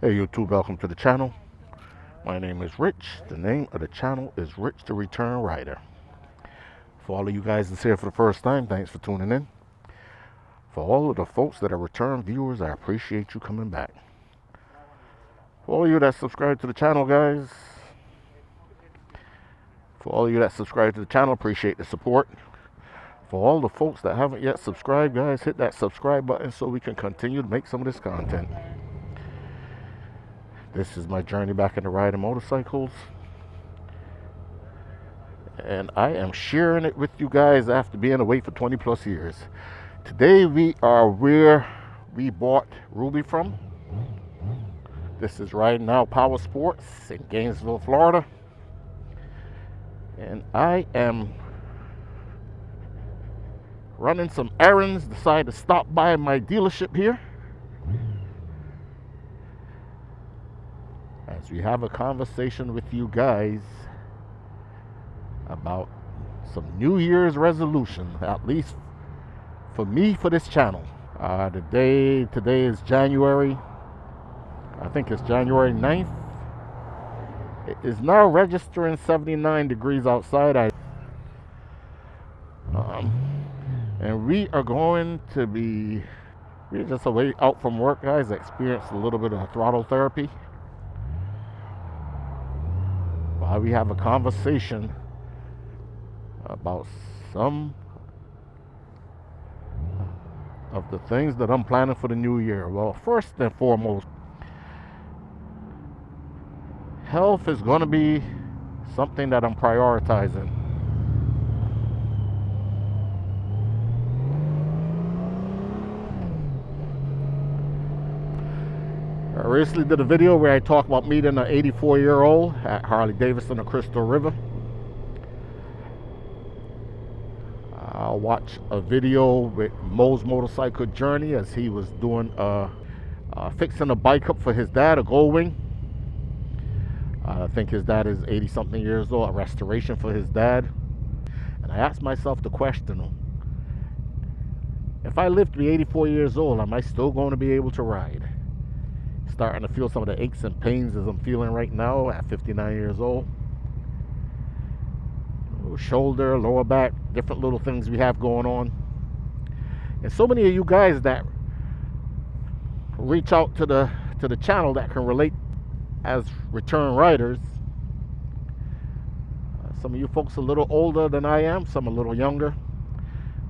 Hey YouTube, welcome to the channel. My name is Rich. The name of the channel is Rich the Return Rider. For all of you guys that's here for the first time, thanks for tuning in. For all of the folks that are return viewers, I appreciate you coming back. For all of you that subscribe to the channel, guys, appreciate the support. For all the folks that haven't yet subscribed, guys, hit that subscribe button so we can continue to make some of this content. This is my journey back into riding motorcycles, and I am sharing it with you guys after being away for 20 plus years. Today we are where we bought Ruby from. This is Riding Now Power Sports in Gainesville, Florida. And I am running some errands, decided to stop by my dealership here as we have a conversation with you guys about some New Year's resolution, at least for me, for this channel. Today is January, I think it's January 9th. It is now registering 79 degrees outside. And we are going to be, we're just away out from work, guys. I experienced a little bit of throttle therapy. While we have a conversation about some of the things that I'm planning for the new year. Well, first and foremost, health is going to be something that I'm prioritizing. I recently did a video where I talk about meeting an 84-year-old at Harley Davidson or Crystal River. I'll watch a video with Mo's motorcycle journey as he was doing fixing a bike up for his dad, a Goldwing. I think his dad is 80 something years old, a restoration for his dad. And I asked myself the question, if I live to be 84 years old, am I still going to be able to ride? Starting to feel some of the aches and pains as I'm feeling right now at 59 years old. Shoulder, lower back, different little things we have going on. And so many of you guys that reach out to the channel that can relate as return riders. Some of you folks a little older than I am, some a little younger.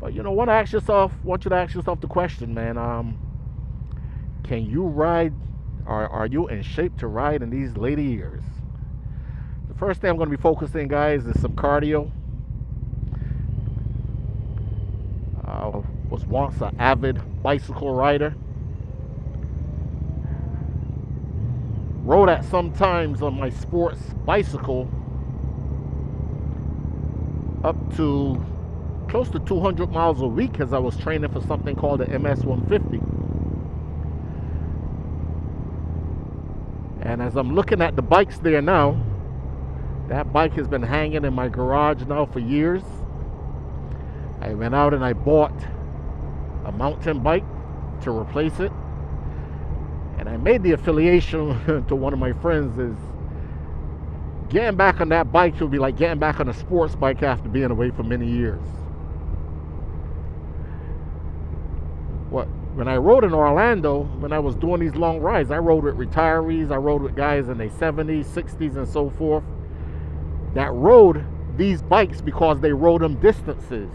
But you know, want you to ask yourself the question, man, can you ride, or are you in shape to ride in these later years? The first thing I'm going to be focusing, guys, is some cardio. I was once an avid bicycle rider. Rode at some times on my sports bicycle up to close to 200 miles a week as I was training for something called the MS 150. And as I'm looking at the bikes there now, that bike has been hanging in my garage now for years. I went out and I bought a mountain bike to replace it. And I made the affiliation to one of my friends is getting back on that bike would be like getting back on a sports bike after being away for many years. When I rode in Orlando, when I was doing these long rides, I rode with retirees, I rode with guys in their 70s, 60s, and so forth, that rode these bikes because they rode them distances.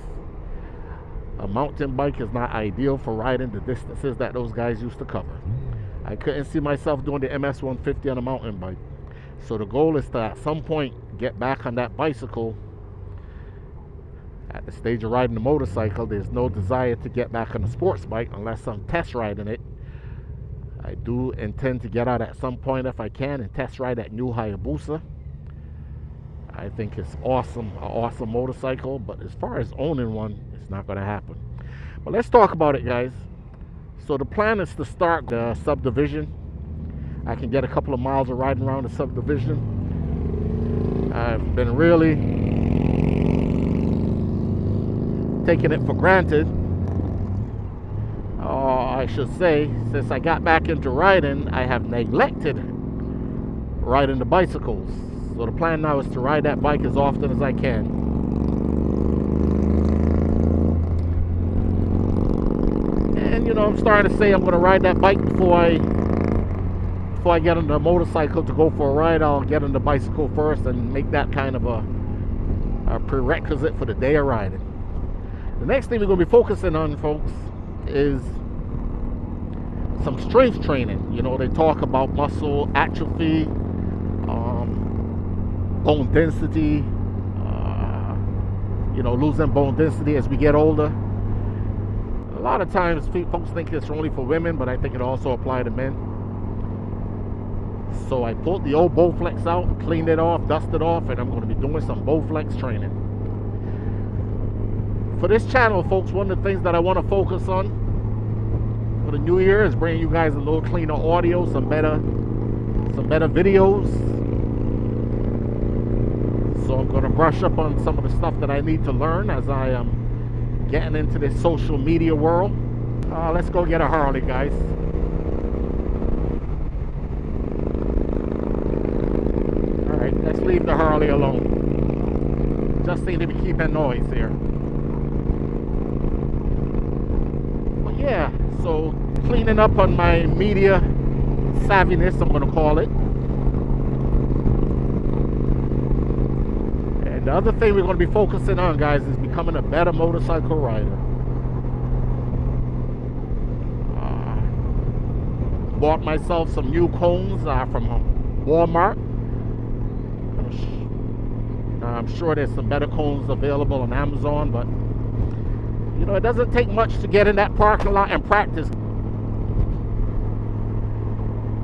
A mountain bike is not ideal for riding the distances that those guys used to cover. I couldn't see myself doing the MS 150 on a mountain bike. So the goal is to at some point get back on that bicycle. At the stage of riding the motorcycle, there's no desire to get back on a sports bike unless I'm test riding it. I do intend to get out at some point if I can and test ride that new Hayabusa. I think it's awesome, an awesome motorcycle, but as far as owning one, it's not going to happen. But let's talk about it, guys. So the plan is to start the subdivision. I can get a couple of miles of riding around the subdivision. I've been really taking it for granted. I should say, since I got back into riding, I have neglected riding the bicycles. So the plan now is to ride that bike as often as I can. And you know, I'm starting to say I'm going to ride that bike before I get on the motorcycle to go for a ride. I'll get on the bicycle first and make that kind of a prerequisite for the day of riding. The next thing we're going to be focusing on, folks, is some strength training. You know, they talk about muscle atrophy, bone density, you know, losing bone density as we get older. A lot of times folks think it's only for women, but I think it also applies to men. So I pulled the old Bowflex out, cleaned it off, dusted off, and I'm going to be doing some Bowflex training. For this channel, folks, one of the things that I want to focus on for the new year is bringing you guys a little cleaner audio, some better videos. So I'm going to brush up on some of the stuff that I need to learn as I am getting into this social media world. Let's go get a Harley, guys. Alright, let's leave the Harley alone. Just seem to be keeping noise here. But yeah, so cleaning up on my media savviness, I'm going to call it. And the other thing we're going to be focusing on, guys, is becoming a better motorcycle rider. Bought myself some new cones from Walmart. I'm sure there's some better cones available on Amazon, but you know, it doesn't take much to get in that parking lot and practice.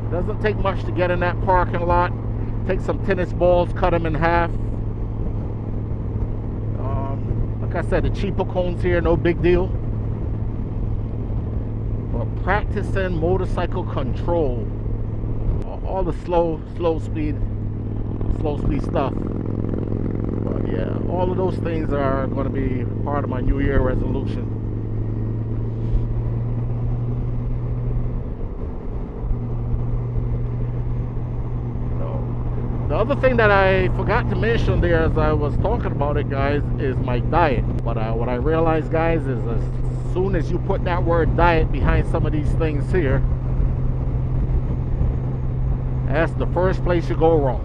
It doesn't take much to get in that parking lot. Take some tennis balls, cut them in half. Like I said, the cheaper cones here, no big deal. But practicing motorcycle control, all the slow speed stuff. But yeah, all of those things are going to be part of my New Year resolution. The other thing that I forgot to mention there as I was talking about it, guys, is my diet. But what I realized, guys, is as soon as you put that word diet behind some of these things here, that's the first place you go wrong.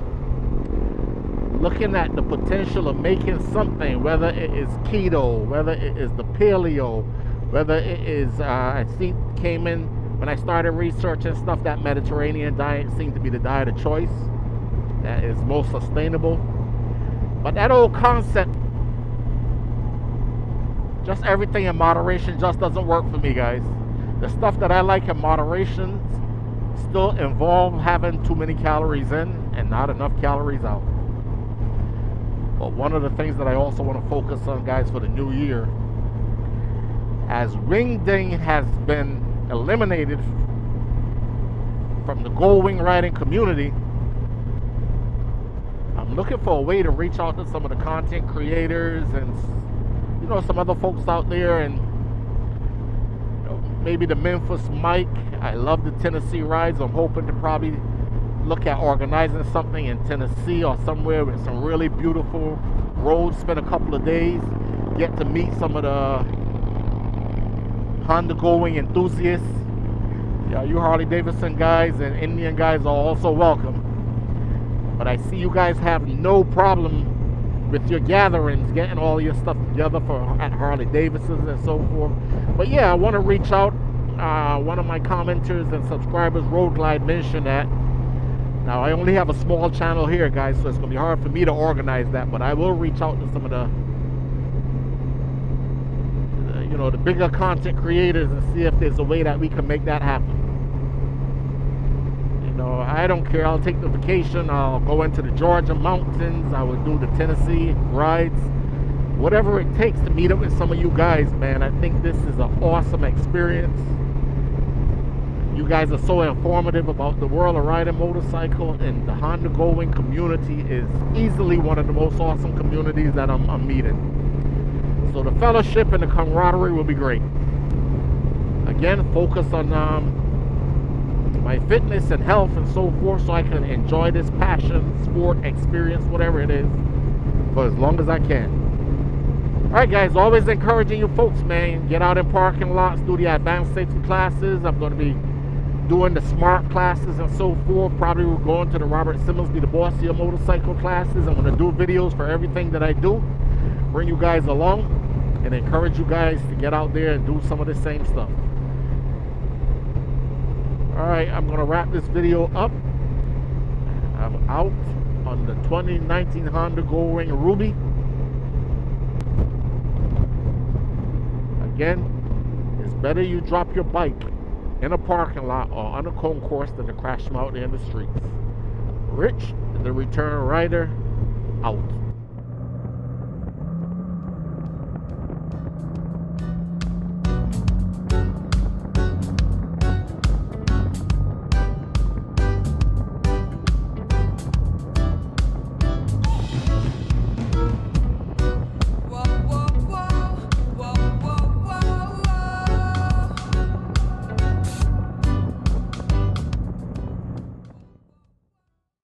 Looking at the potential of making something, whether it is keto, whether it is the paleo, whether it is, I see came in when I started researching stuff, that Mediterranean diet seemed to be the diet of choice. That is most sustainable. But that old concept, just everything in moderation, just doesn't work for me, guys. The stuff that I like in moderation still involve having too many calories in and not enough calories out. But one of the things that I also want to focus on, guys, for the new year, as ring ding has been eliminated from the Goldwing riding community, I'm looking for a way to reach out to some of the content creators and, you know, some other folks out there, and you know, maybe the Memphis Mike. I love the Tennessee rides. I'm hoping to probably look at organizing something in Tennessee or somewhere with some really beautiful roads, spend a couple of days, get to meet some of the Honda Goldwing enthusiasts. Yeah, you Harley Davidson guys and Indian guys are also welcome. But I see you guys have no problem with your gatherings, getting all your stuff together at Harley Davidson's and so forth. But yeah, I want to reach out. One of my commenters and subscribers, Road Glide, mentioned that. Now, I only have a small channel here, guys, so it's going to be hard for me to organize that. But I will reach out to some of the you know, the bigger content creators and see if there's a way that we can make that happen. You know, I don't care. I'll take the vacation. I'll go into the Georgia mountains. I will do the Tennessee rides. Whatever it takes to meet up with some of you guys, man. I think this is an awesome experience. You guys are so informative about the world of riding motorcycle, and the Honda Goldwing community is easily one of the most awesome communities that I'm meeting. So the fellowship and the camaraderie will be great. Again, focus on my fitness and health and so forth, so I can enjoy this passion, sport, experience, whatever it is, for as long as I can. Alright guys, always encouraging you folks, man, get out in parking lots, do the advanced safety classes. I'm going to be doing the smart classes and so forth. Probably will go into the Robert Simmons Be the Boss of Your Motorcycle classes. I'm going to do videos for everything that I do, bring you guys along, and encourage you guys to get out there and do some of the same stuff. Alright, I'm going to wrap this video up. I'm out on the 2019 Honda Goldwing Ruby. Again, it's better you drop your bike in a parking lot or on a concourse than to crash them out there in the streets. Rich, the return rider, out.